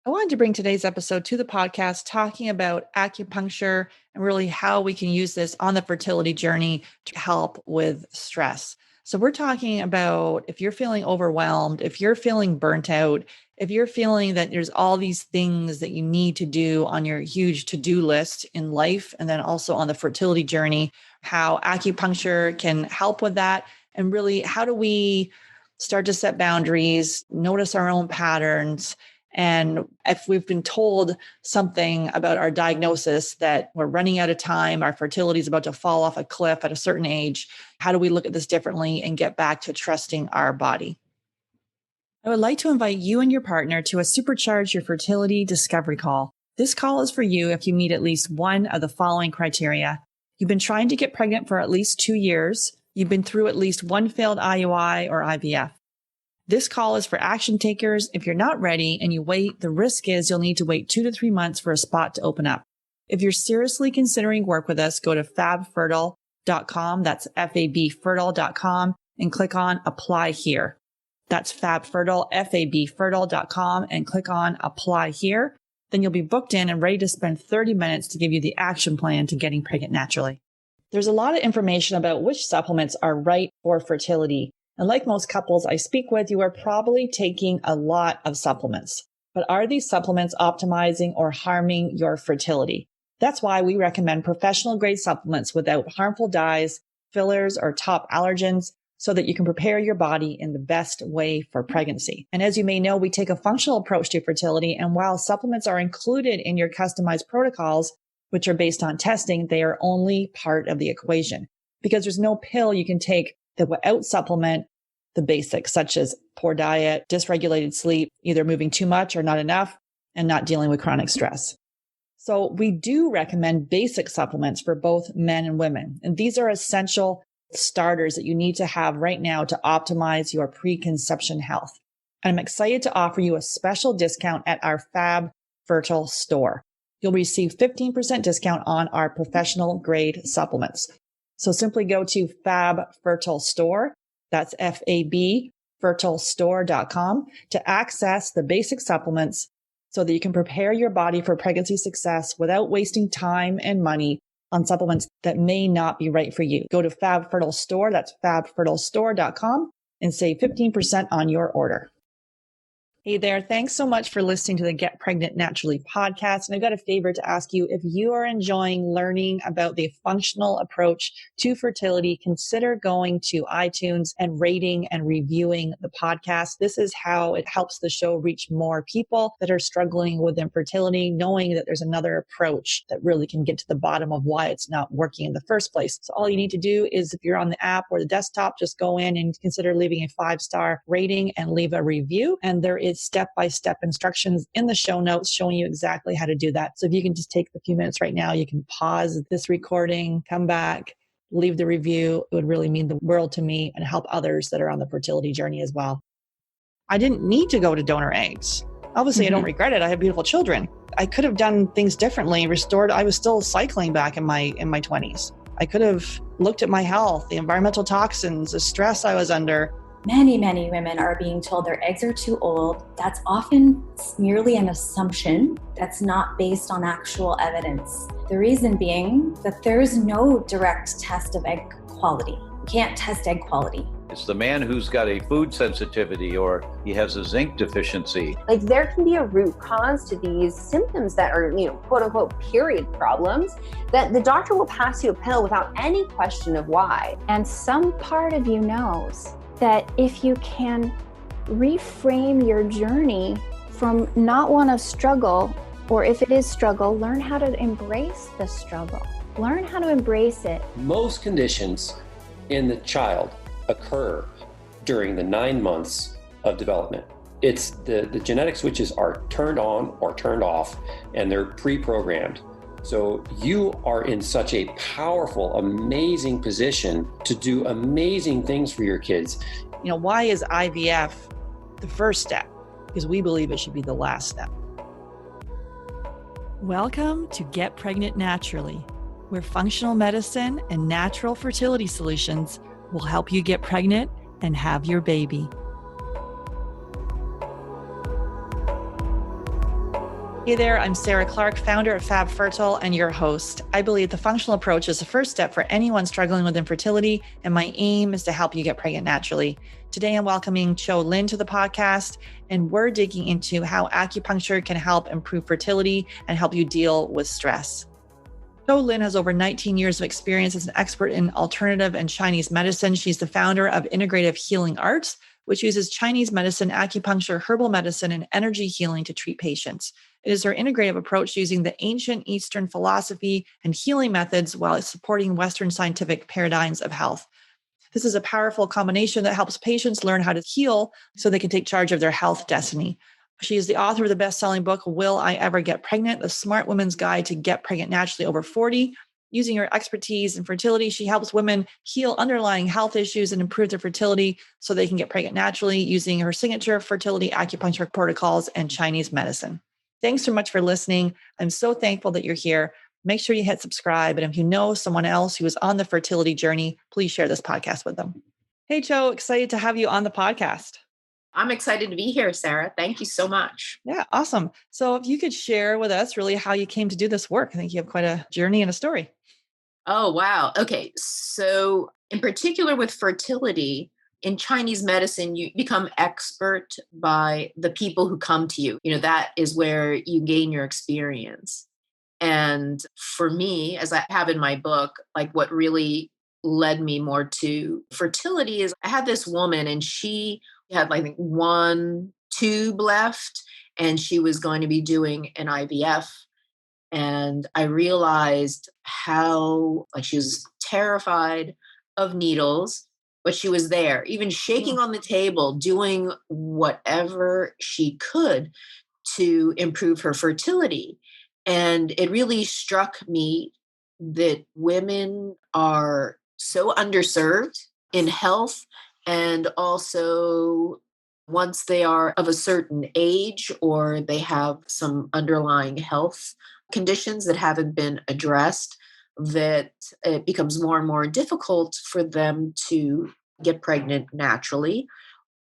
I wanted to bring today's episode to the podcast talking about acupuncture and really how we can use this on the fertility journey to help with stress. So we're talking about if you're feeling overwhelmed, if you're feeling burnt out, if you're feeling that there's all these things that you need to do on your huge to-do list in life, and then also on the fertility journey, how acupuncture can help with that. And really, how do we start to set boundaries, notice our own patterns? And if we've been told something about our diagnosis that we're running out of time, our fertility is about to fall off a cliff at a certain age, how do we look at this differently and get back to trusting our body? I would like to invite you and your partner to a Supercharge Your Fertility Discovery Call. This call is for you if you meet at least one of the following criteria. You've been trying to get pregnant for at least 2 years. You've been through at least one failed IUI or IVF. This call is for action takers. If you're not ready and you wait, the risk is you'll need to wait 2 to 3 months for a spot to open up. If you're seriously considering work with us, go to fabfertile.com. That's fabfertile.com and click on Apply Here. That's Fabfertile, fabfertile.com, and click on Apply Here. Then you'll be booked in and ready to spend 30 minutes to give you the action plan to getting pregnant naturally. There's a lot of information about which supplements are right for fertility. And like most couples I speak with, you are probably taking a lot of supplements. But are these supplements optimizing or harming your fertility? That's why we recommend professional grade supplements without harmful dyes, fillers, or top allergens so that you can prepare your body in the best way for pregnancy. And as you may know, we take a functional approach to fertility. And while supplements are included in your customized protocols, which are based on testing, they are only part of the equation because there's no pill you can take that will out-supplement the basics, such as poor diet, dysregulated sleep, either moving too much or not enough, and not dealing with chronic stress. So we do recommend basic supplements for both men and women. And these are essential starters that you need to have right now to optimize your preconception health. And I'm excited to offer you a special discount at our Fab Fertile store. You'll receive 15% discount on our professional grade supplements. So simply go to Fab Fertile Store. That's fabfertilestore.com to access the basic supplements so that you can prepare your body for pregnancy success without wasting time and money on supplements that may not be right for you. Go to Fab Fertile Store. That's fabfertilestore.com and save 15% on your order. Hey there. Thanks so much for listening to the Get Pregnant Naturally podcast. And I've got a favor to ask you. If you are enjoying learning about the functional approach to fertility, consider going to iTunes and rating and reviewing the podcast. This is how it helps the show reach more people that are struggling with infertility, knowing that there's another approach that really can get to the bottom of why it's not working in the first place. So all you need to do is, if you're on the app or the desktop, just go in and consider leaving a 5-star rating and leave a review. And there is step-by-step instructions in the show notes showing you exactly how to do that. So if you can just take a few minutes right now, you can pause this recording, come back, leave the review. It would really mean the world to me and help others that are on the fertility journey as well. I didn't need to go to donor eggs. Obviously, I don't regret it. I have beautiful children. I could have done things differently, restored. I was still cycling back in my 20s. I could have looked at my health, the environmental toxins, the stress I was under. Many women are being told their eggs are too old. That's often merely an assumption that's not based on actual evidence. The reason being that there is no direct test of egg quality. You can't test egg quality. It's the man who's got a food sensitivity or he has a zinc deficiency. Like, there can be a root cause to these symptoms that are, quote unquote, period problems, that the doctor will pass you a pill without any question of why. And some part of you knows that if you can reframe your journey from not one of struggle, or if it is struggle, learn how to embrace the struggle. Learn how to embrace it. Most conditions in the child occur during the 9 months of development. It's the genetic switches are turned on or turned off, and they're pre-programmed. So you are in such a powerful, amazing position to do amazing things for your kids. Why is IVF the first step? Because we believe it should be the last step. Welcome to Get Pregnant Naturally, where functional medicine and natural fertility solutions will help you get pregnant and have your baby. Hey there, I'm Sarah Clark, founder of Fab Fertile and your host. I believe the functional approach is the first step for anyone struggling with infertility, and my aim is to help you get pregnant naturally. Today, I'm welcoming Tsao-Lin to the podcast, and we're digging into how acupuncture can help improve fertility and help you deal with stress. Tsao-Lin has over 19 years of experience as an expert in alternative and Chinese medicine. She's the founder of Integrative Healing Arts, which uses Chinese medicine, acupuncture, herbal medicine, and energy healing to treat patients. It is her integrative approach using the ancient Eastern philosophy and healing methods while supporting Western scientific paradigms of health. This is a powerful combination that helps patients learn how to heal so they can take charge of their health destiny. She is the author of the best-selling book, Will I Ever Get Pregnant? The Smart Woman's Guide to Get Pregnant Naturally Over 40. Using her expertise in fertility, she helps women heal underlying health issues and improve their fertility so they can get pregnant naturally using her signature fertility acupuncture protocols and Chinese medicine. Thanks so much for listening. I'm so thankful that you're here. Make sure you hit subscribe. And if you know someone else who is on the fertility journey, please share this podcast with them. Hey, Cho, excited to have you on the podcast. I'm excited to be here, Sarah. Thank you so much. Yeah, awesome. So if you could share with us really how you came to do this work. I think you have quite a journey and a story. Oh, wow. Okay. So in particular with fertility, in Chinese medicine, you become expert by the people who come to you. You know, that is where you gain your experience. And for me, as I have in my book, like what really led me more to fertility is I had this woman and she had like one tube left and she was going to be doing an IVF. And I realized how like she was terrified of needles, but she was there, even shaking on the table, doing whatever she could to improve her fertility. And it really struck me that women are so underserved in health, and also once they are of a certain age or they have some underlying health conditions that haven't been addressed, that it becomes more and more difficult for them to get pregnant naturally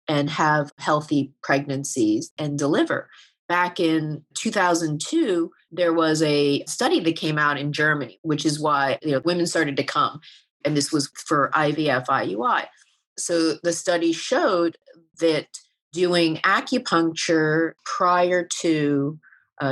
and have healthy pregnancies and deliver. Back in 2002, there was a study that came out in Germany, which is why women started to come. And this was for IVF, IUI. So the study showed that doing acupuncture prior to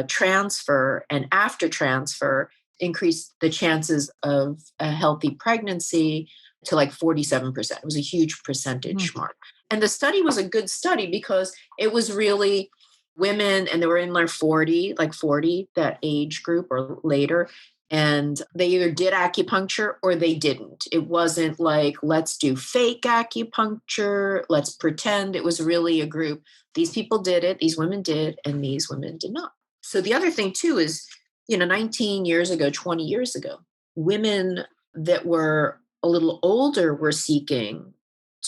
transfer and after transfer increased the chances of a healthy pregnancy to like 47%. It was a huge percentage mark. And the study was a good study because it was really women, and they were in their 40, that age group or later. And they either did acupuncture or they didn't. It wasn't like, let's do fake acupuncture, let's pretend. It was really a group. These people did it, these women did, and these women did not. So the other thing too is, 19 years ago, 20 years ago, women that were a little older were seeking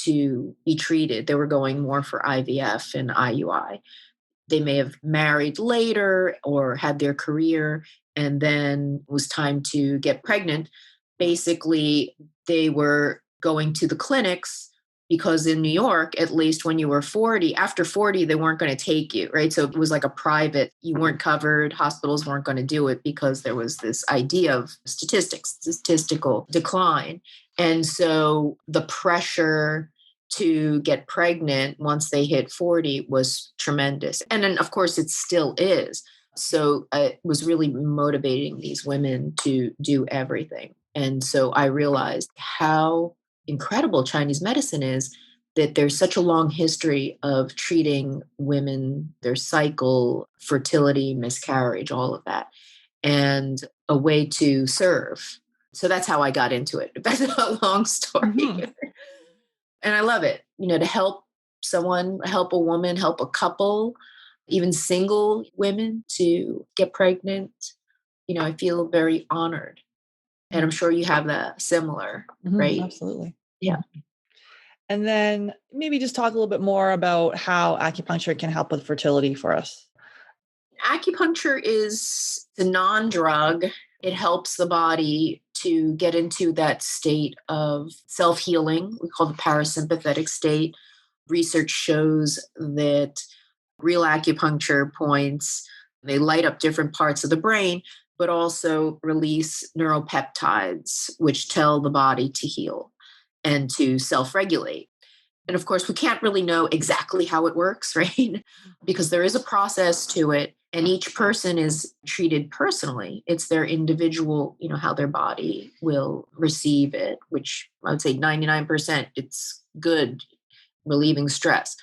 to be treated. They were going more for IVF and IUI. They may have married later or had their career, and then it was time to get pregnant. Basically, they were going to the clinics because in New York, at least when you were 40, after 40, they weren't going to take you, right? So it was like a private, you weren't covered, hospitals weren't going to do it because there was this idea of statistical decline. And so the pressure to get pregnant once they hit 40 was tremendous. And then, of course, it still is. So it was really motivating these women to do everything. And so I realized how incredible Chinese medicine is, that there's such a long history of treating women, their cycle, fertility, miscarriage, all of that, and a way to serve. So that's how I got into it. That's a long story. Mm-hmm. And I love it, to help someone, help a woman, help a couple, even single women to get pregnant. I feel very honored. And I'm sure you have that similar, right? Absolutely. Yeah. And then maybe just talk a little bit more about how acupuncture can help with fertility for us. Acupuncture is a non-drug. It helps the body to get into that state of self-healing. We call the parasympathetic state. Research shows that real acupuncture points They light up different parts of the brain, but also release neuropeptides, which tell the body to heal and to self-regulate. And of course, we can't really know exactly how it works, right? Because there is a process to it, and each person is treated personally. It's their individual, how their body will receive it, which I would say 99%, it's good, relieving stress,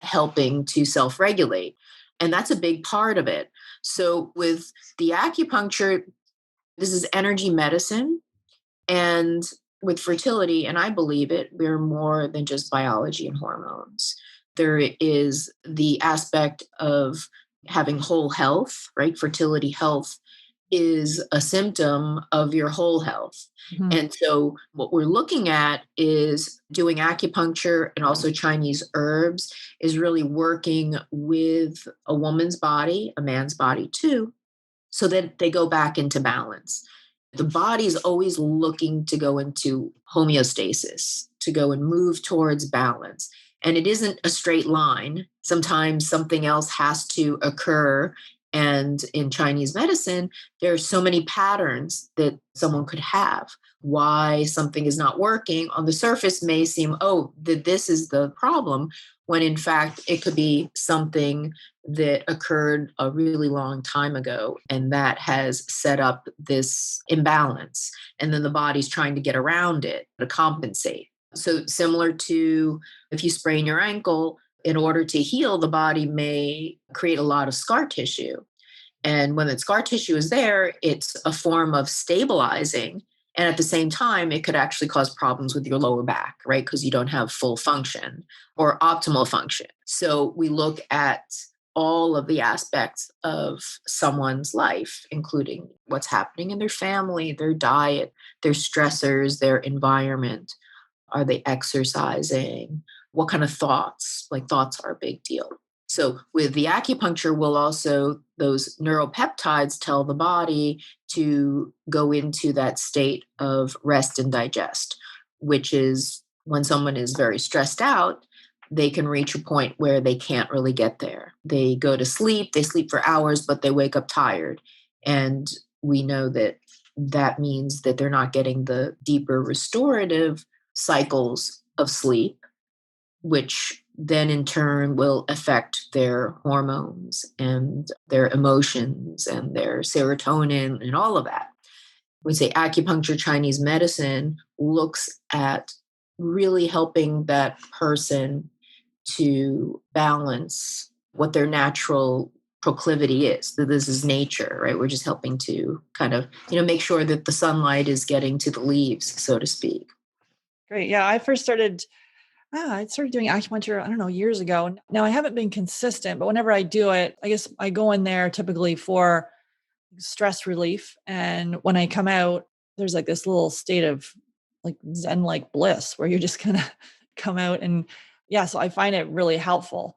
helping to self-regulate. And that's a big part of it. So with the acupuncture, this is energy medicine. And with fertility, and I believe it, we're more than just biology and hormones. There is the aspect of having whole health, right? Fertility health is a symptom of your whole health. Mhm. And so what we're looking at is doing acupuncture and also Chinese herbs is really working with a woman's body, a man's body too, so that they go back into balance. The body is always looking to go into homeostasis, to go and move towards balance. And it isn't a straight line. Sometimes something else has to occur. And in Chinese medicine, there are so many patterns that someone could have. Why something is not working on the surface may seem, that this is the problem, when in fact it could be something that occurred a really long time ago, and that has set up this imbalance. And then the body's trying to get around it to compensate. So similar to if you sprain your ankle, in order to heal, the body may create a lot of scar tissue. And when that scar tissue is there, it's a form of stabilizing. And at the same time, it could actually cause problems with your lower back, right? Because you don't have full function or optimal function. So we look at all of the aspects of someone's life, including what's happening in their family, their diet, their stressors, their environment. Are they exercising? What kind of thoughts? Like thoughts are a big deal. So with the acupuncture, those neuropeptides tell the body to go into that state of rest and digest, which is when someone is very stressed out, they can reach a point where they can't really get there. They go to sleep, they sleep for hours, but they wake up tired. And we know that means that they're not getting the deeper restorative cycles of sleep, which then in turn will affect their hormones and their emotions and their serotonin and all of that. We say acupuncture, Chinese medicine looks at really helping that person to balance what their natural proclivity is. That this is nature, right? We're just helping to kind of, make sure that the sunlight is getting to the leaves, so to speak. Great. Yeah. I started doing acupuncture, I don't know, years ago. Now I haven't been consistent, but whenever I do it, I guess I go in there typically for stress relief. And when I come out, there's like this little state of like Zen-like bliss where you're just going to come out. And yeah, so I find it really helpful.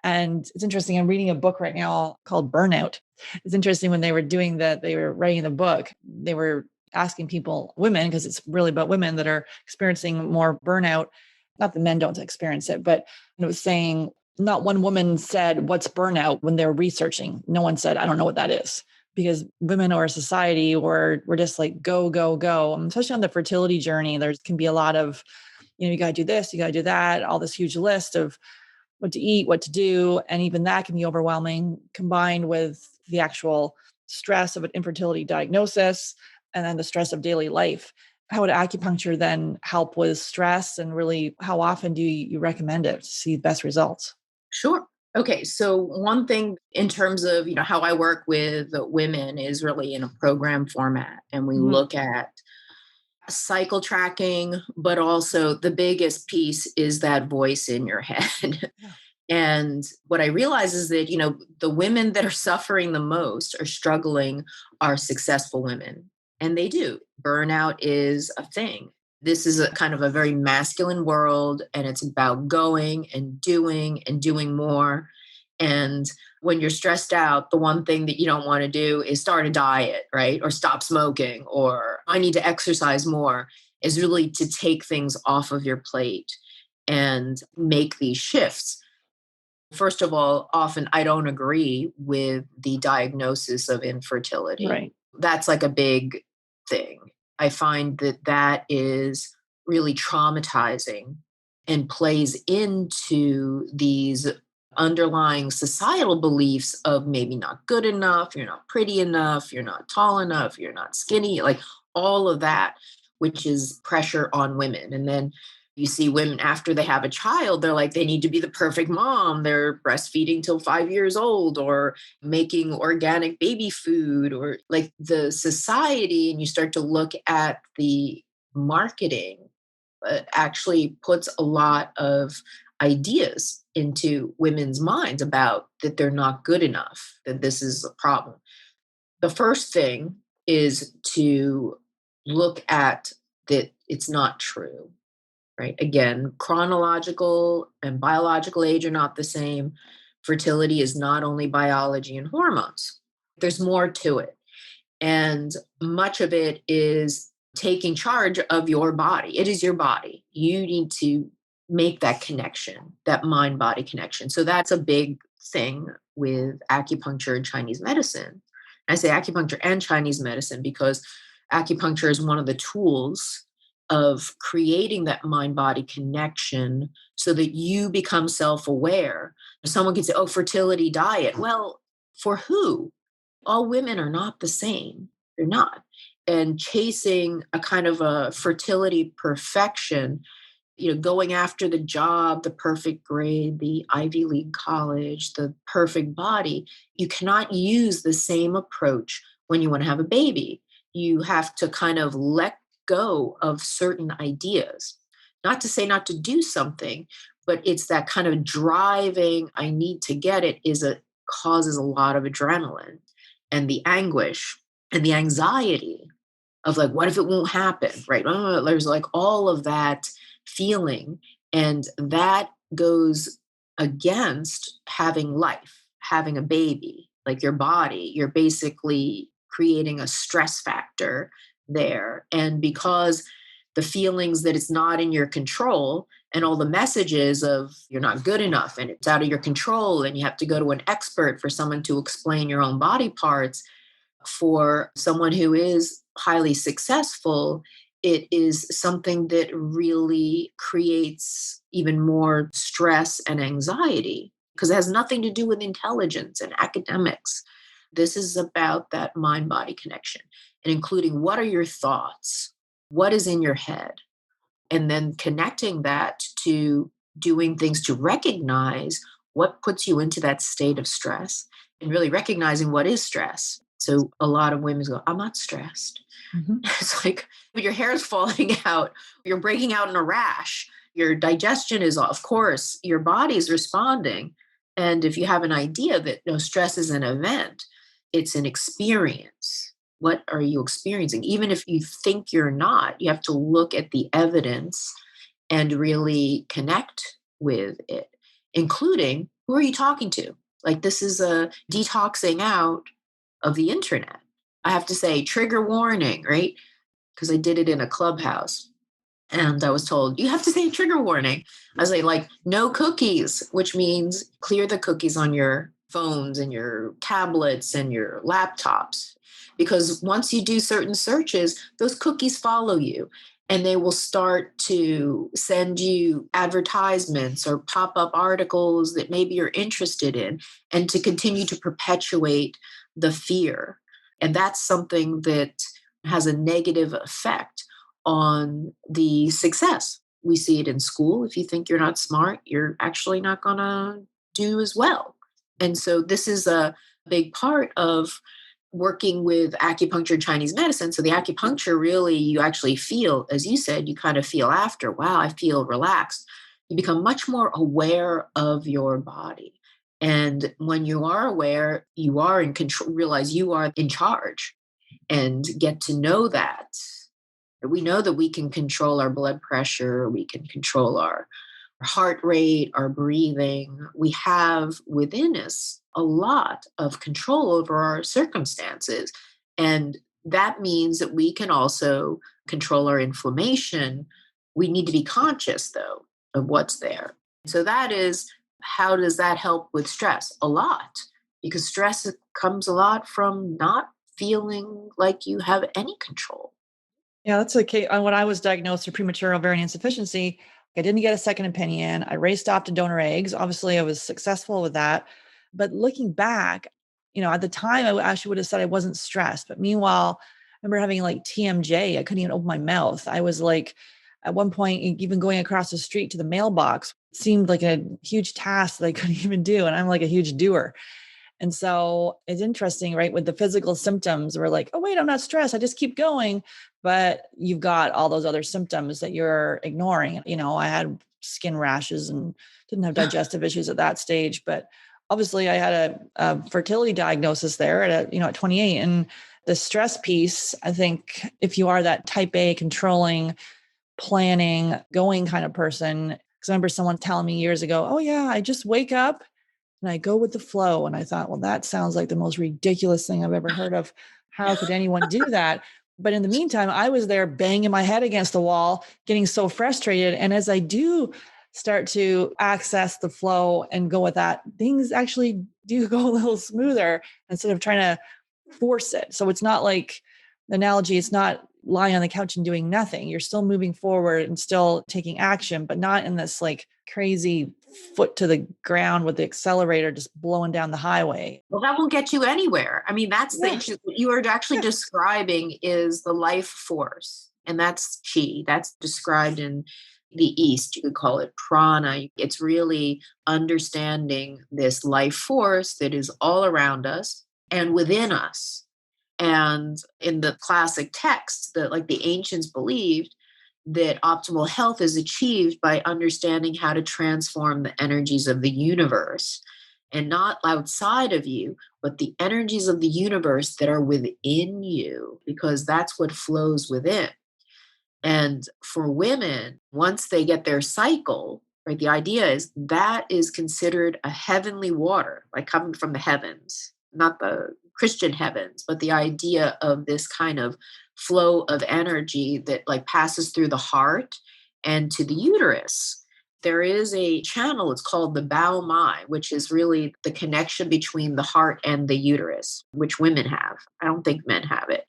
And it's interesting. I'm reading a book right now called Burnout. It's interesting when they were doing that, they were writing the book, they were asking people, women, because it's really about women that are experiencing more burnout. Not that men don't experience it, but it was saying not one woman said, what's burnout when they're researching? No one said, I don't know what that is. Because women or society, we're just like, go, go, go. And especially on the fertility journey, there can be a lot of, you got to do this, you got to do that, all this huge list of what to eat, what to do. And even that can be overwhelming, combined with the actual stress of an infertility diagnosis and then the stress of daily life. How would acupuncture then help with stress, and really how often do you recommend it to see the best results? Sure. Okay. So one thing in terms of, how I work with women is really in a program format, and we look at cycle tracking, but also the biggest piece is that voice in your head. Yeah. And what I realize is that, the women that are suffering the most or struggling are successful women. And they do. Burnout is a thing. This is a kind of a very masculine world, and it's about going and doing more. And when you're stressed out, the one thing that you don't want to do is start a diet, right? Or stop smoking, or I need to exercise more, is really to take things off of your plate and make these shifts. First of all, often I don't agree with the diagnosis of infertility. Right. That's like a big thing. I find that that is really traumatizing and plays into these underlying societal beliefs of maybe not good enough, you're not pretty enough, you're not tall enough, you're not skinny, like all of that, which is pressure on women. And then you see women after they have a child, they're like, they need to be the perfect mom. They're breastfeeding till 5 years old or making organic baby food or like the society. And you start to look at the marketing, actually puts a lot of ideas into women's minds about that they're not good enough, that this is a problem. The first thing is to look at that it's not true, right? Again, chronological and biological age are not the same. Fertility is not only biology and hormones, there's more to it. And much of it is taking charge of your body. It is your body. You need to make that connection, that mind body connection. So that's a big thing with acupuncture and Chinese medicine. I say acupuncture and Chinese medicine because acupuncture is one of the tools of creating that mind body connection so that you become self aware. Someone can say, oh, fertility diet. Well, for who? All women are not the same. They're not. And chasing a kind of a fertility perfection, going after the job, the perfect grade, the Ivy League college, the perfect body, you cannot use the same approach when you want to have a baby. You have to kind of let go of certain ideas. Not to say not to do something, but it's that kind of driving, I need to get it, causes a lot of adrenaline and the anguish and the anxiety of like, what if it won't happen, right? There's like all of that feeling, and that goes against having life, having a baby, like your body. You're basically creating a stress factor there. And because the feelings that it's not in your control and all the messages of you're not good enough and it's out of your control and you have to go to an expert for someone to explain your own body parts, for someone who is highly successful, it is something that really creates even more stress and anxiety because it has nothing to do with intelligence and academics. This is about that mind-body connection and including what are your thoughts, what is in your head, and then connecting that to doing things to recognize what puts you into that state of stress and really recognizing what is stress. So a lot of women go, I'm not stressed. Mm-hmm. It's like, but your hair is falling out, you're breaking out in a rash, your digestion is off. Of course, your body's responding. And if you have an idea that no, stress is an event, it's an experience. What are you experiencing? Even if you think you're not, you have to look at the evidence and really connect with it, including who are you talking to? Like this is a detoxing out of the internet. I have to say trigger warning, right? Because I did it in a Clubhouse and I was told, you have to say trigger warning. I was like, no cookies, which means clear the cookies on your phones and your tablets and your laptops. Because once you do certain searches, those cookies follow you and they will start to send you advertisements or pop-up articles that maybe you're interested in and to continue to perpetuate the fear. And that's something that has a negative effect on the success. We see it in school. If you think you're not smart, you're actually not going to do as well. And so this is a big part of working with acupuncture and Chinese medicine. So the acupuncture really, you actually feel, as you said, you kind of feel after, wow, I feel relaxed. You become much more aware of your body. And when you are aware, you are in control, realize you are in charge and get to know that. We know that we can control our blood pressure. We can control our heart rate, our breathing. We have within us a lot of control over our circumstances. And that means that we can also control our inflammation. We need to be conscious, though, of what's there. So that is How does that help with stress? A lot, because stress comes a lot from not feeling like you have any control. Yeah, that's okay. When I was diagnosed with premature ovarian insufficiency, I didn't get a second opinion. I raced off to donor eggs. Obviously, I was successful with that. But looking back, at the time, I actually would have said I wasn't stressed. But meanwhile, I remember having like TMJ. I couldn't even open my mouth. I was like, at one point, even going across the street to the mailbox seemed like a huge task that I couldn't even do. And I'm like a huge doer. And so it's interesting, right? With the physical symptoms, we're like, oh, wait, I'm not stressed. I just keep going. But you've got all those other symptoms that you're ignoring. I had skin rashes and didn't have digestive issues at that stage. But obviously I had a fertility diagnosis there at 28. And the stress piece, I think if you are that type A controlling, planning, going kind of person, because I remember someone telling me years ago, oh yeah, I just wake up and I go with the flow. And I thought, well, that sounds like the most ridiculous thing I've ever heard of. How could anyone do that? But in the meantime, I was there banging my head against the wall, getting so frustrated. And as I do start to access the flow and go with that, things actually do go a little smoother instead of trying to force it. So it's not like the analogy, it's not lying on the couch and doing nothing. You're still moving forward and still taking action, but not in this like crazy foot to the ground with the accelerator just blowing down the highway. Well, that won't get you anywhere. I mean, that's the issue. What you are actually describing is the life force, and that's chi. That's described in the East. You could call it prana. It's really understanding this life force that is all around us and within us. And in the classic texts, that the ancients believed that optimal health is achieved by understanding how to transform the energies of the universe, and not outside of you, but the energies of the universe that are within you, because that's what flows within. And for women, once they get their cycle, right, the idea is that is considered a heavenly water, like coming from the heavens, not the Christian heavens, but the idea of this kind of flow of energy that passes through the heart and to the uterus. There is a channel, it's called the Bao Mai, which is really the connection between the heart and the uterus, which women have. I don't think men have it.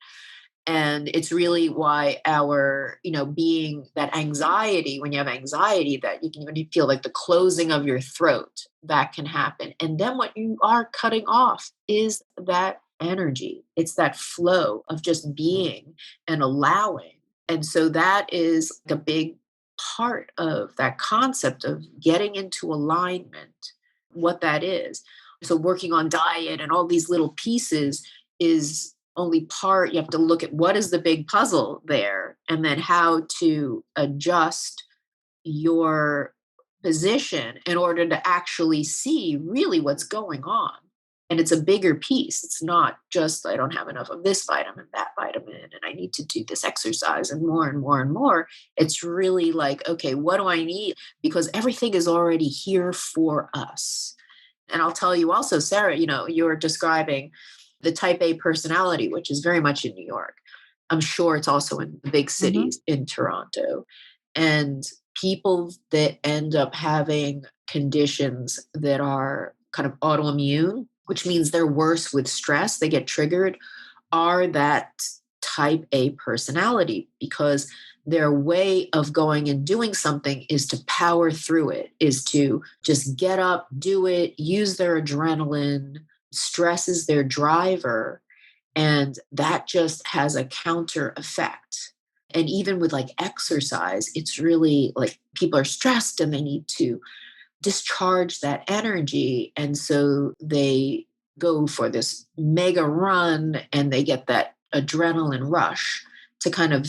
And it's really why our, being that anxiety, when you have anxiety, that you can even feel like the closing of your throat, that can happen. And then what you are cutting off is that energy. It's that flow of just being and allowing. And so that is a big part of that concept of getting into alignment, what that is. So working on diet and all these little pieces is only part. You have to look at what is the big puzzle there, and then how to adjust your position in order to actually see really what's going on. And it's a bigger piece. It's not just, I don't have enough of this vitamin, that vitamin, and I need to do this exercise and more and more and more. It's really like, okay, what do I need? Because everything is already here for us. And I'll tell you also, Sarah, you're describing the type A personality, which is very much in New York. I'm sure it's also in the big cities, in Toronto. And people that end up having conditions that are kind of autoimmune, which means they're worse with stress, they get triggered, are that type A personality, because their way of going and doing something is to power through it, is to just get up, do it, use their adrenaline. Stress is their driver, and that just has a counter effect. And even with exercise, it's really people are stressed and they need to discharge that energy. And so they go for this mega run and they get that adrenaline rush to kind of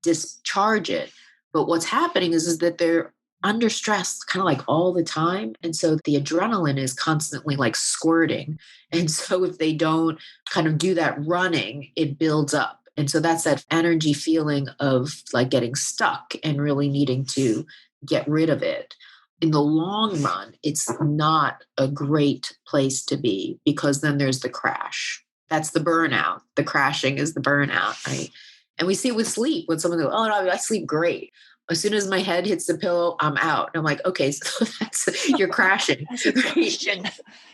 discharge it. But what's happening is that they're under stress kind of all the time. And so the adrenaline is constantly squirting. And so if they don't kind of do that running, it builds up. And so that's that energy feeling of getting stuck and really needing to get rid of it. In the long run, it's not a great place to be, because then there's the crash. That's the burnout. The crashing is the burnout, right? And we see it with sleep. When someone goes, oh, no, I sleep great. As soon as my head hits the pillow, I'm out. And I'm like, okay, so you're crashing. That's exhaustion.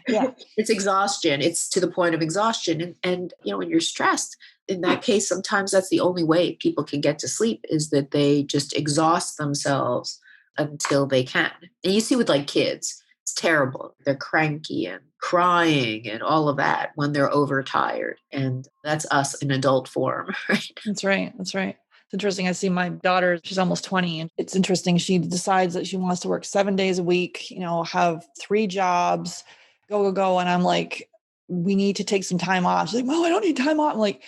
Yeah. It's exhaustion. It's to the point of exhaustion. And, when you're stressed, in that case, sometimes that's the only way people can get to sleep is that they just exhaust themselves until they can. And you see with like kids, it's terrible. They're cranky and crying and all of that when they're overtired. And that's us in adult form, right? That's right. That's right. It's interesting. I see my daughter, she's almost 20, and it's interesting. She decides that she wants to work 7 days a week, have 3 jobs, go. And I'm like, we need to take some time off. She's like, Mom, I don't need time off. I'm like,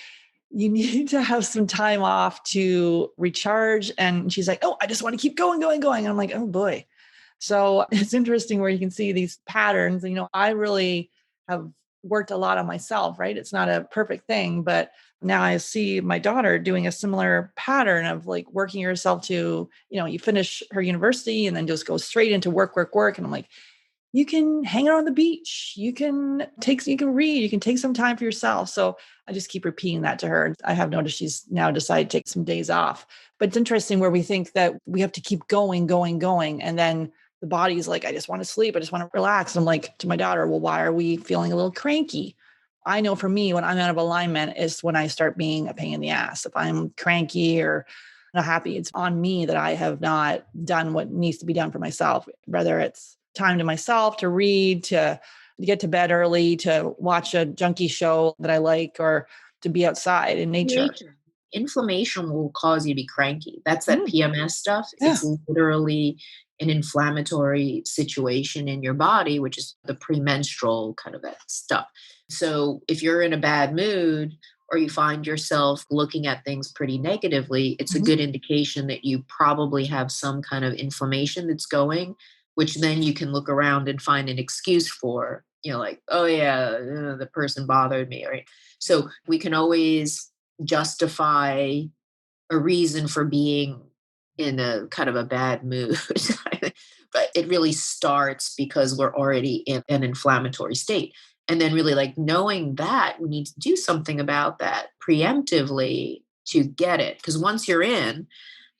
you need to have some time off to recharge. And she's like, oh, I just want to keep going. And I'm like, oh boy. So it's interesting where you can see these patterns. I really have worked a lot on myself, right? It's not a perfect thing, but now I see my daughter doing a similar pattern of like working yourself to, you finish her university and then just go straight into work. And I'm like, you can hang out on the beach. You can read, you can take some time for yourself. So I just keep repeating that to her. I have noticed she's now decided to take some days off, but it's interesting where we think that we have to keep going. And then the body's like, I just want to sleep. I just want to relax. I'm like to my daughter, well, why are we feeling a little cranky? I know for me, when I'm out of alignment is when I start being a pain in the ass. If I'm cranky or not happy, it's on me that I have not done what needs to be done for myself, whether it's time to myself, to read, to get to bed early, to watch a junkie show that I like, or to be outside in nature. Inflammation will cause you to be cranky. That's that PMS stuff. Yeah. It's literally an inflammatory situation in your body, which is the premenstrual kind of that stuff. So if you're in a bad mood or you find yourself looking at things pretty negatively, it's a good indication that you probably have some kind of inflammation that's going, which then you can look around and find an excuse for, like, oh yeah, the person bothered me, right? So we can always justify a reason for being in a kind of a bad mood. But it really starts because we're already in an inflammatory state. And then really like knowing that we need to do something about that preemptively to get it. Because once you're in,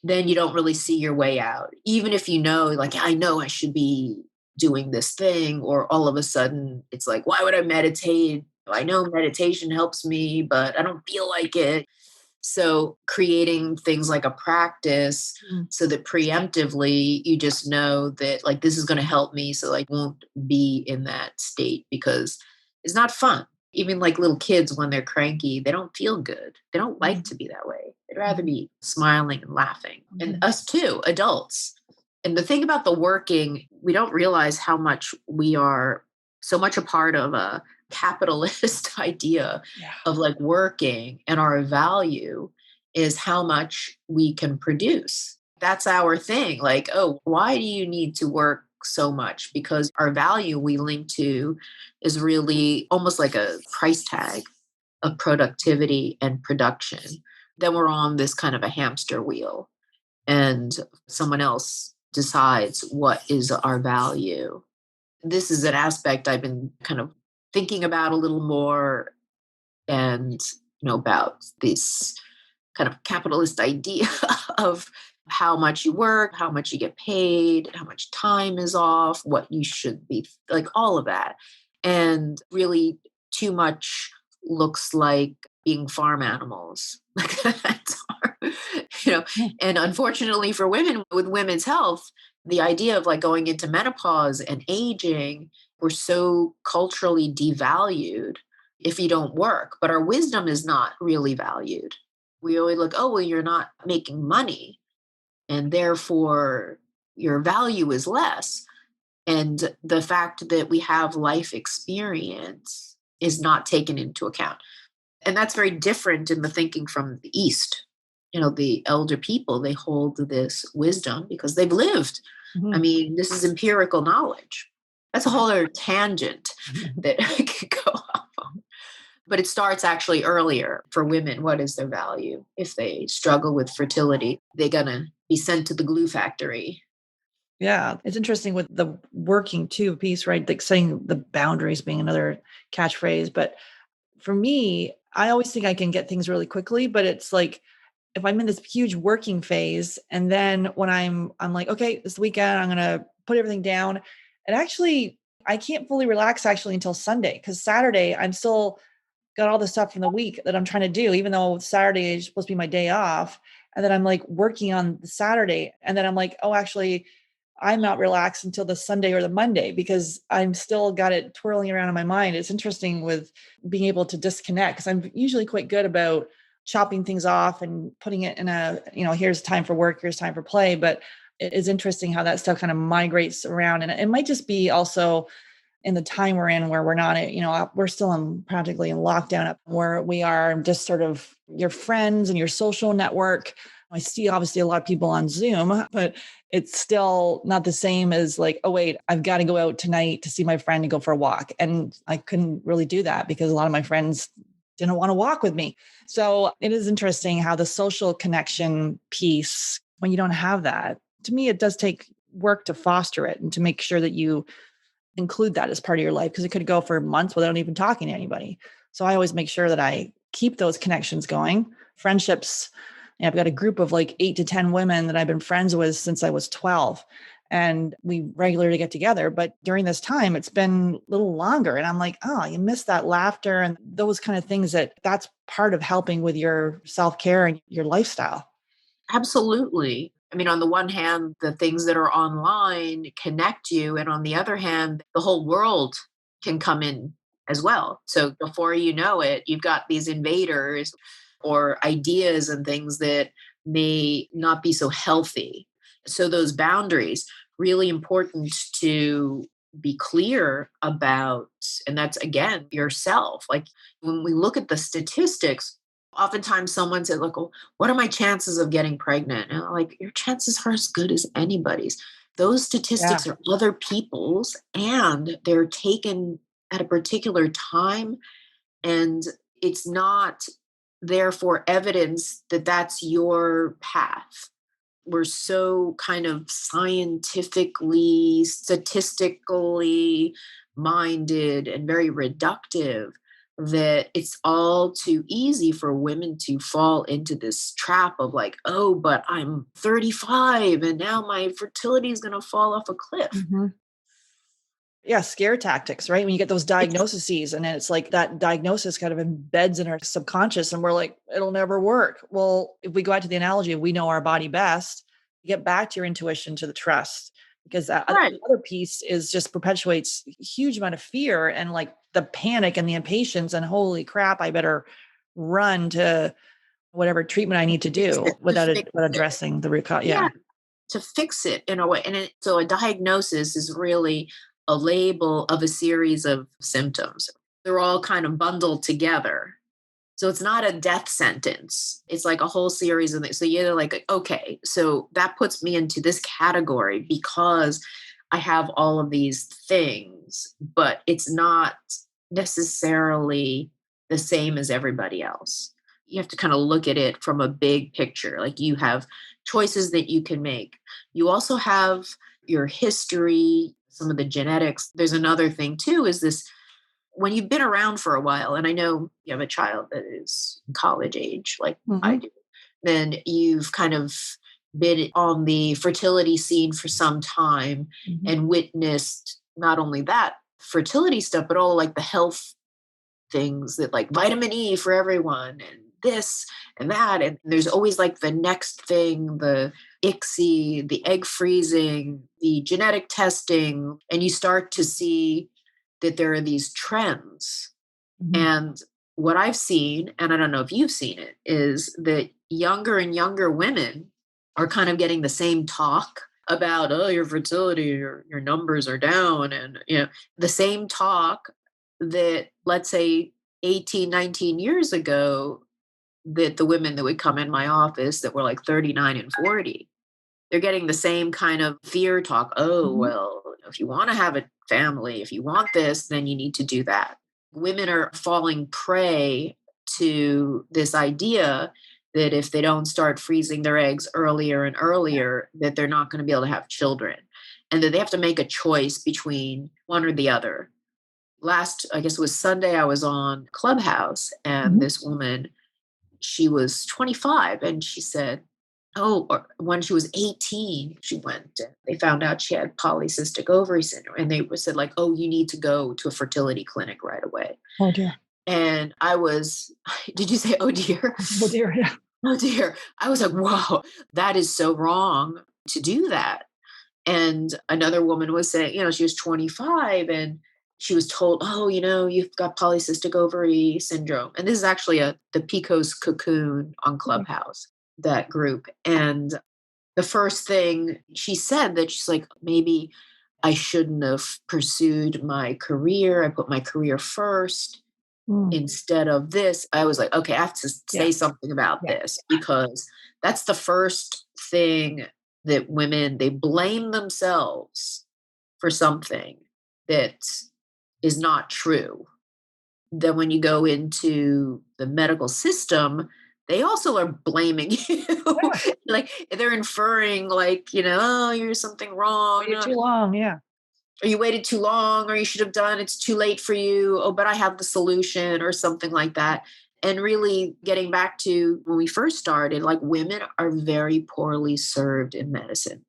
then you don't really see your way out. Even if you know, like, I know I should be doing this thing, or all of a sudden it's like, why would I meditate? I know meditation helps me, but I don't feel like it. So creating things like a practice so that preemptively you just know that like, this is going to help me so I won't be in that state, because it's not fun. Even like little kids, when they're cranky, they don't feel good. They don't like to be that way. They'd rather be smiling and laughing. And us too, adults. And the thing about the working, we don't realize how much we are so much a part of a capitalist idea of like working, and our value is how much we can produce. That's our thing. Like, oh, why do you need to work so much? Because our value we link to is really almost like a price tag of productivity and production. Then we're on this kind of a hamster wheel, and someone else decides what is our value. This is an aspect I've been kind of thinking about a little more, and about this kind of capitalist idea of how much you work, how much you get paid, how much time is off, what you should be, like all of that. And really too much looks like being farm animals. Like that's and unfortunately for women, with women's health, the idea of like going into menopause and aging, we're so culturally devalued if you don't work, but our wisdom is not really valued. We always look, oh, well, you're not making money, and therefore your value is less. And the fact that we have life experience is not taken into account. And that's very different in the thinking from the East. The elder people, they hold this wisdom because they've lived. I mean, this is empirical knowledge. That's a whole other tangent that I could go off on. But it starts actually earlier for women. What is their value? If they struggle with fertility, they're going to be sent to the glue factory. Yeah. It's interesting with the working too piece, right? Like saying the boundaries being another catchphrase. But for me, I always think I can get things really quickly, but it's like, if I'm in this huge working phase, and then when I'm like, okay, this weekend, I'm going to put everything down. And actually, I can't fully relax actually until Sunday, because Saturday I'm still got all the stuff from the week that I'm trying to do, even though Saturday is supposed to be my day off. And then I'm like working on the Saturday. And then I'm like, oh, actually, I'm not relaxed until the Sunday or the Monday, because I'm still got it twirling around in my mind. It's interesting with being able to disconnect, because I'm usually quite good about chopping things off and putting it in a, here's time for work, here's time for play. But it is interesting how that stuff kind of migrates around. And it might just be also in the time we're in, where we're not, we're still practically in lockdown, where we are just sort of your friends and your social network. I see obviously a lot of people on Zoom, but it's still not the same as like, oh, wait, I've got to go out tonight to see my friend and go for a walk. And I couldn't really do that because a lot of my friends didn't want to walk with me. So it is interesting how the social connection piece, when you don't have that, to me, it does take work to foster it and to make sure that you include that as part of your life, because it could go for months without even talking to anybody. So I always make sure that I keep those connections going. Friendships, I've got a group of like 8 to 10 women that I've been friends with since I was 12. And we regularly get together. But during this time, it's been a little longer. And I'm like, oh, you miss that laughter and those kind of things. That's part of helping with your self-care and your lifestyle. Absolutely. I mean, on the one hand, the things that are online connect you. And on the other hand, the whole world can come in as well. So before you know it, you've got these invaders or ideas and things that may not be so healthy. So those boundaries, really important to be clear about. And that's, again, yourself. Like when we look at the statistics, oftentimes someone said, look, well, what are my chances of getting pregnant? And I'm like, your chances are as good as anybody's. Those statistics are other people's, and they're taken at a particular time. And it's not therefore evidence that that's your path. We're so kind of scientifically, statistically minded and very reductive that it's all too easy for women to fall into this trap of like, oh, but I'm 35 and now my fertility is going to fall off a cliff. Mm-hmm. Yeah, scare tactics, right? When you get those diagnoses, and then it's like that diagnosis kind of embeds in our subconscious, and we're like, it'll never work. Well, if we go out to the analogy of we know our body best, you get back to your intuition, to the trust, because that other piece is just perpetuates a huge amount of fear and like the panic and the impatience and holy crap, I better run to whatever treatment I need to do without addressing the root cause. Yeah. To fix it in a way. And so a diagnosis is really a label of a series of symptoms. They're all kind of bundled together. So it's not a death sentence. It's like a whole series of things. So you're like, okay, so that puts me into this category because I have all of these things, but it's not necessarily the same as everybody else. You have to kind of look at it from a big picture. Like you have choices that you can make. You also have your history, some of the genetics. There's another thing too, is this, when you've been around for a while, and I know you have a child that is college age, like I do, then you've kind of been on the fertility scene for some time and witnessed not only that fertility stuff, but all like the health things that like vitamin E for everyone and this and that. And there's always like the next thing, the ICSI, the egg freezing, the genetic testing. And you start to see that there are these trends. And what I've seen, and I don't know if you've seen it, is that younger and younger women are kind of getting the same talk about, oh, your fertility, your numbers are down. And, the same talk that, let's say, 18, 19 years ago, that the women that would come in my office that were like 39 and 40, they're getting the same kind of fear talk. Oh, well, if you want to have a family, if you want this, then you need to do that. Women are falling prey to this idea that if they don't start freezing their eggs earlier and earlier, that they're not going to be able to have children, and that they have to make a choice between one or the other. Last, I guess it was Sunday, I was on Clubhouse, and this woman she was 25 and she said, oh, or when she was 18, she went and they found out she had polycystic ovary syndrome. And they said like, oh, you need to go to a fertility clinic right away. Oh dear. And I was, did you say, oh dear? Oh dear. Yeah. Oh dear. I was like, whoa, that is so wrong to do that. And another woman was saying, she was 25 and she was told, oh, you've got polycystic ovary syndrome. And this is actually the PCOS cocoon on Clubhouse, that group. And the first thing she said that she's like, maybe I shouldn't have pursued my career. I put my career first instead of this. I was like, okay, I have to say something about this, because that's the first thing that women, they blame themselves for something that is not true. Then when you go into the medical system, they also are blaming you. Like they're inferring like, oh, you're something wrong. Waited too long. Yeah. Or you waited too long, or you should have done, it's too late for you. Oh, but I have the solution, or something like that. And really getting back to when we first started, like women are very poorly served in medicine.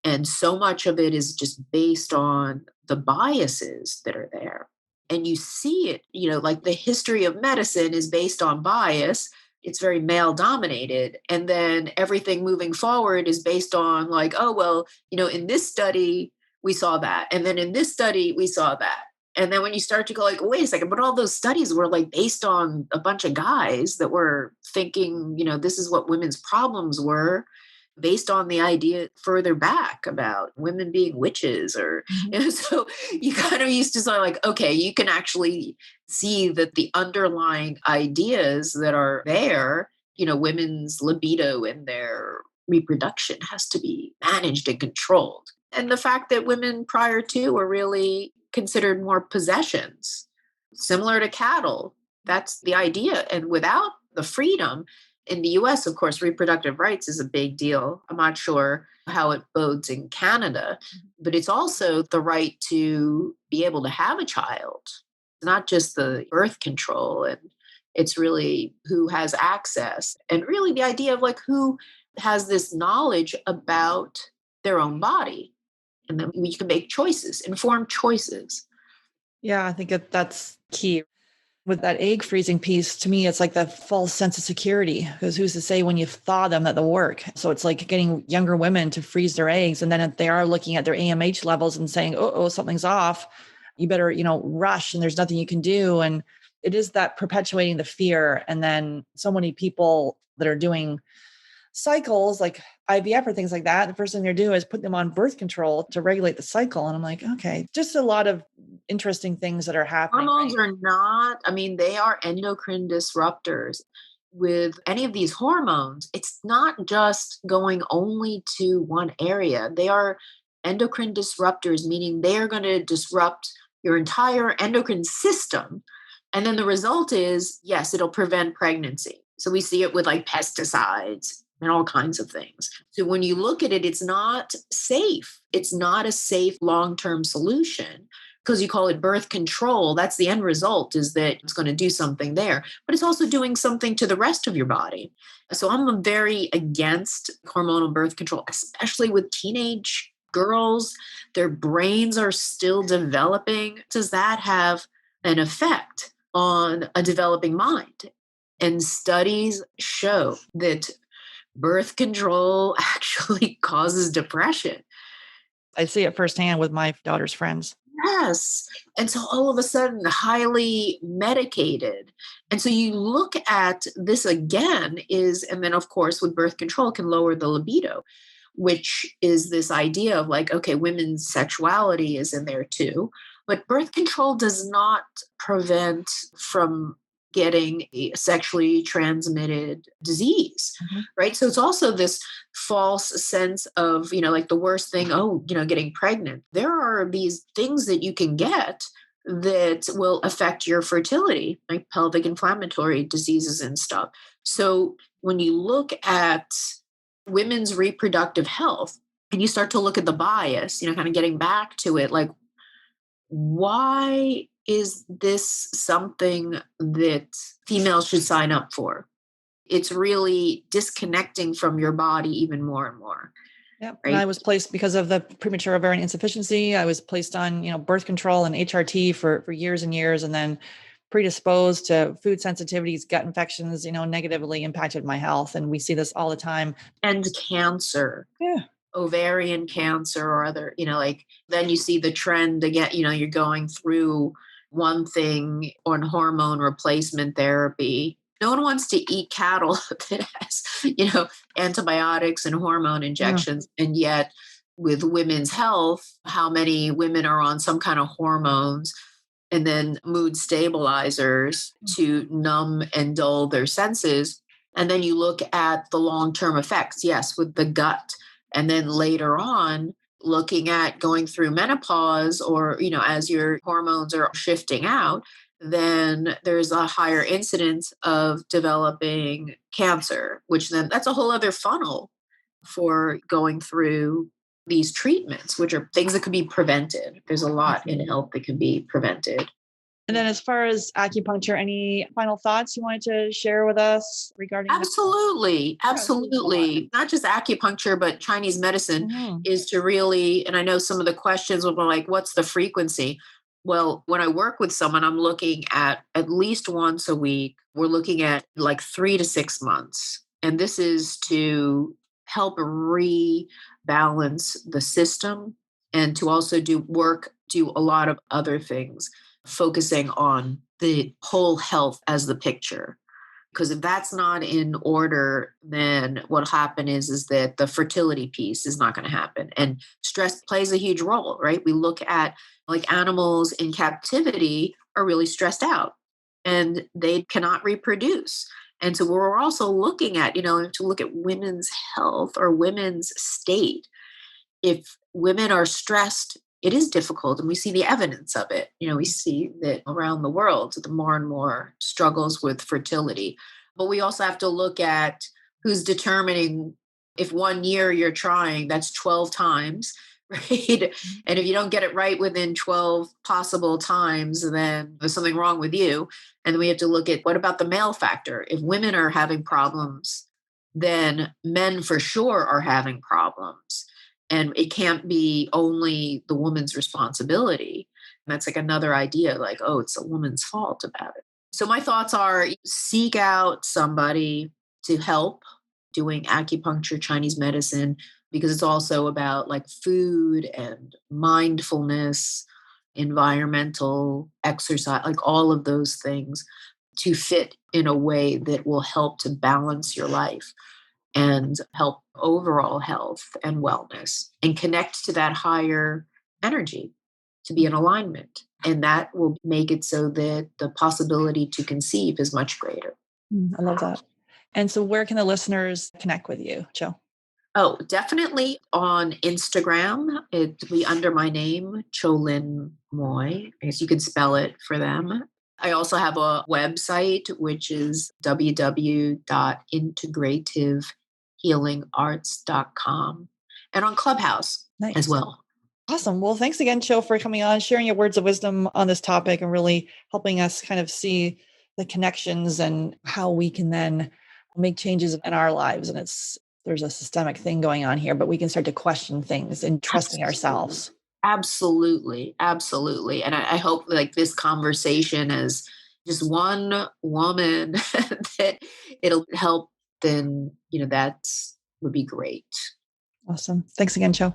And so much of it is just based on the biases that are there. And you see it, like the history of medicine is based on bias. It's very male dominated. And then everything moving forward is based on like, oh, well, in this study, we saw that. And then in this study, we saw that. And then when you start to go like, wait a second, but all those studies were like based on a bunch of guys that were thinking, this is what women's problems were, based on the idea further back about women being witches, or so you kind of used to say like, okay, you can actually see that the underlying ideas that are there, women's libido and their reproduction has to be managed and controlled. And the fact that women prior to were really considered more possessions, similar to cattle. That's the idea. And without the freedom, in the US, of course, reproductive rights is a big deal. I'm not sure how it bodes in Canada, but it's also the right to be able to have a child. It's not just the birth control, and it's really who has access, and really the idea of like who has this knowledge about their own body. And then you can make choices, informed choices. Yeah, I think that's key. With that egg freezing piece, to me, it's like the false sense of security, because who's to say when you thaw them that they'll work? So it's like getting younger women to freeze their eggs. And then if they are looking at their AMH levels and saying, oh, something's off, you better, rush, and there's nothing you can do. And it is that perpetuating the fear. And then so many people that are doing cycles like IVF or things like that, the first thing they do is put them on birth control to regulate the cycle. And I'm like, okay, just a lot of interesting things that are happening. Hormones are not, they are endocrine disruptors. With any of these hormones, it's not just going only to one area. They are endocrine disruptors, meaning they are going to disrupt your entire endocrine system. And then the result is, yes, it'll prevent pregnancy. So we see it with like pesticides and all kinds of things. So when you look at it, it's not safe. It's not a safe long-term solution, because you call it birth control. That's the end result, is that it's going to do something there, but it's also doing something to the rest of your body. So I'm very against hormonal birth control, especially with teenage girls. Their brains are still developing. Does that have an effect on a developing mind? And studies show that birth control actually causes depression. I see it firsthand with my daughter's friends. Yes. And so all of a sudden, highly medicated. And so you look at this again and then of course with birth control can lower the libido, which is this idea of like, okay, women's sexuality is in there too, but birth control does not prevent from getting a sexually transmitted disease, right? So it's also this false sense of, like the worst thing, getting pregnant. There are these things that you can get that will affect your fertility, like pelvic inflammatory diseases and stuff. So when you look at women's reproductive health and you start to look at the bias, kind of getting back to it, like, why is this something that females should sign up for? it's really disconnecting from your body even more and more. Yeah. Right? And I was placed because of the premature ovarian insufficiency. I was placed on, birth control and HRT for years and years, and then predisposed to food sensitivities, gut infections, negatively impacted my health. And we see this all the time. And cancer. Yeah. Ovarian cancer or other, then you see the trend again, you're going through one thing on hormone replacement therapy. No one wants to eat cattle that has, antibiotics and hormone injections. And yet with women's health, how many women are on some kind of hormones and then mood stabilizers to numb and dull their senses. And then you look at the long-term effects, yes, with the gut. And then later on, looking at going through menopause or, as your hormones are shifting out, then there's a higher incidence of developing cancer, which then that's a whole other funnel for going through these treatments, which are things that could be prevented. There's a lot in health that can be prevented. And then as far as acupuncture, any final thoughts you wanted to share with us regarding Absolutely. Absolutely. Not just acupuncture, but Chinese medicine is to really, and I know some of the questions will be like, what's the frequency? Well, when I work with someone, I'm looking at least once a week. We're looking at like 3 to 6 months. And this is to help rebalance the system and to also do a lot of other things, focusing on the whole health as the picture. Because if that's not in order, then what'll happen is that the fertility piece is not going to happen. And stress plays a huge role, right? We look at like animals in captivity are really stressed out and they cannot reproduce. And so we're also looking at, to look at women's health or women's state. If women are stressed, it is difficult, and we see the evidence of it. We see that around the world, the more and more struggles with fertility. But we also have to look at who's determining if 1 year you're trying, that's 12 times, right? And if you don't get it right within 12 possible times, then there's something wrong with you. And then we have to look at what about the male factor? If women are having problems, then men for sure are having problems. And it can't be only the woman's responsibility. And that's like another idea, like, oh, it's a woman's fault about it. So my thoughts are seek out somebody to help doing acupuncture, Chinese medicine, because it's also about like food and mindfulness, environmental exercise, like all of those things to fit in a way that will help to balance your life and help overall health and wellness and connect to that higher energy to be in alignment. And that will make it so that the possibility to conceive is much greater. I love that. And so where can the listeners connect with you, Jill? Oh, definitely on Instagram. It'll be under my name, Tsao-Lin Moy. I guess you could spell it for them. I also have a website, which is www.integrativehealingarts.com, and on Clubhouse as well. Awesome. Well, thanks again, Cho, for coming on, sharing your words of wisdom on this topic and really helping us kind of see the connections and how we can then make changes in our lives. And there's a systemic thing going on here, but we can start to question things and trusting ourselves. Absolutely. Absolutely. And I hope like this conversation as just one woman that it'll help, then, that would be great. Awesome. Thanks again, Cho.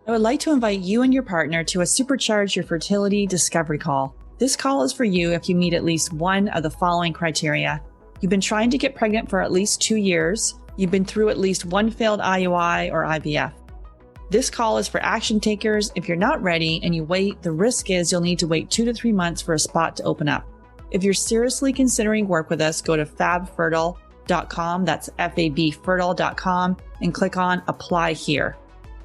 I would like to invite you and your partner to a Supercharge Your Fertility Discovery Call. This call is for you if you meet at least one of the following criteria. You've been trying to get pregnant for at least 2 years. You've been through at least one failed IUI or IVF. This call is for action takers. If you're not ready and you wait, the risk is you'll need to wait 2 to 3 months for a spot to open up. If you're seriously considering work with us, go to fabfertile.com. That's fabfertile.com and click on Apply Here.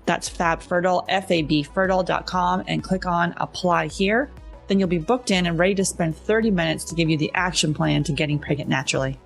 That's Fab Fertile, fabfertile.com, and click on Apply Here. Then you'll be booked in and ready to spend 30 minutes to give you the action plan to getting pregnant naturally.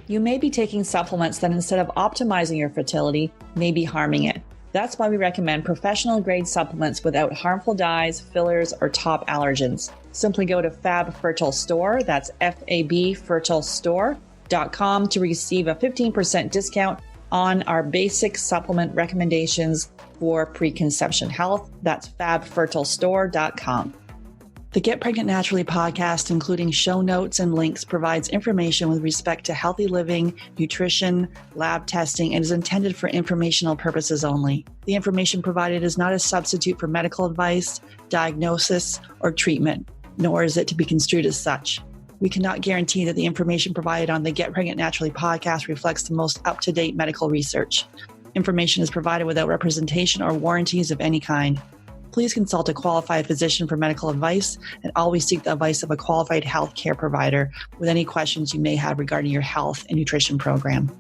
You may be taking supplements that instead of optimizing your fertility, may be harming it. That's why we recommend professional grade supplements without harmful dyes, fillers, or top allergens. Simply go to Fab Fertile Store, that's Fab Fertile Store, fabfertilemethod.com to receive a 15% discount on our basic supplement recommendations for preconception health. That's fabfertilestore.com. The Get Pregnant Naturally podcast, including show notes and links, provides information with respect to healthy living, nutrition, lab testing, and is intended for informational purposes only. The information provided is not a substitute for medical advice, diagnosis, or treatment, nor is it to be construed as such. We cannot guarantee that the information provided on the Get Pregnant Naturally podcast reflects the most up-to-date medical research. Information is provided without representation or warranties of any kind. Please consult a qualified physician for medical advice and always seek the advice of a qualified healthcare provider with any questions you may have regarding your health and nutrition program.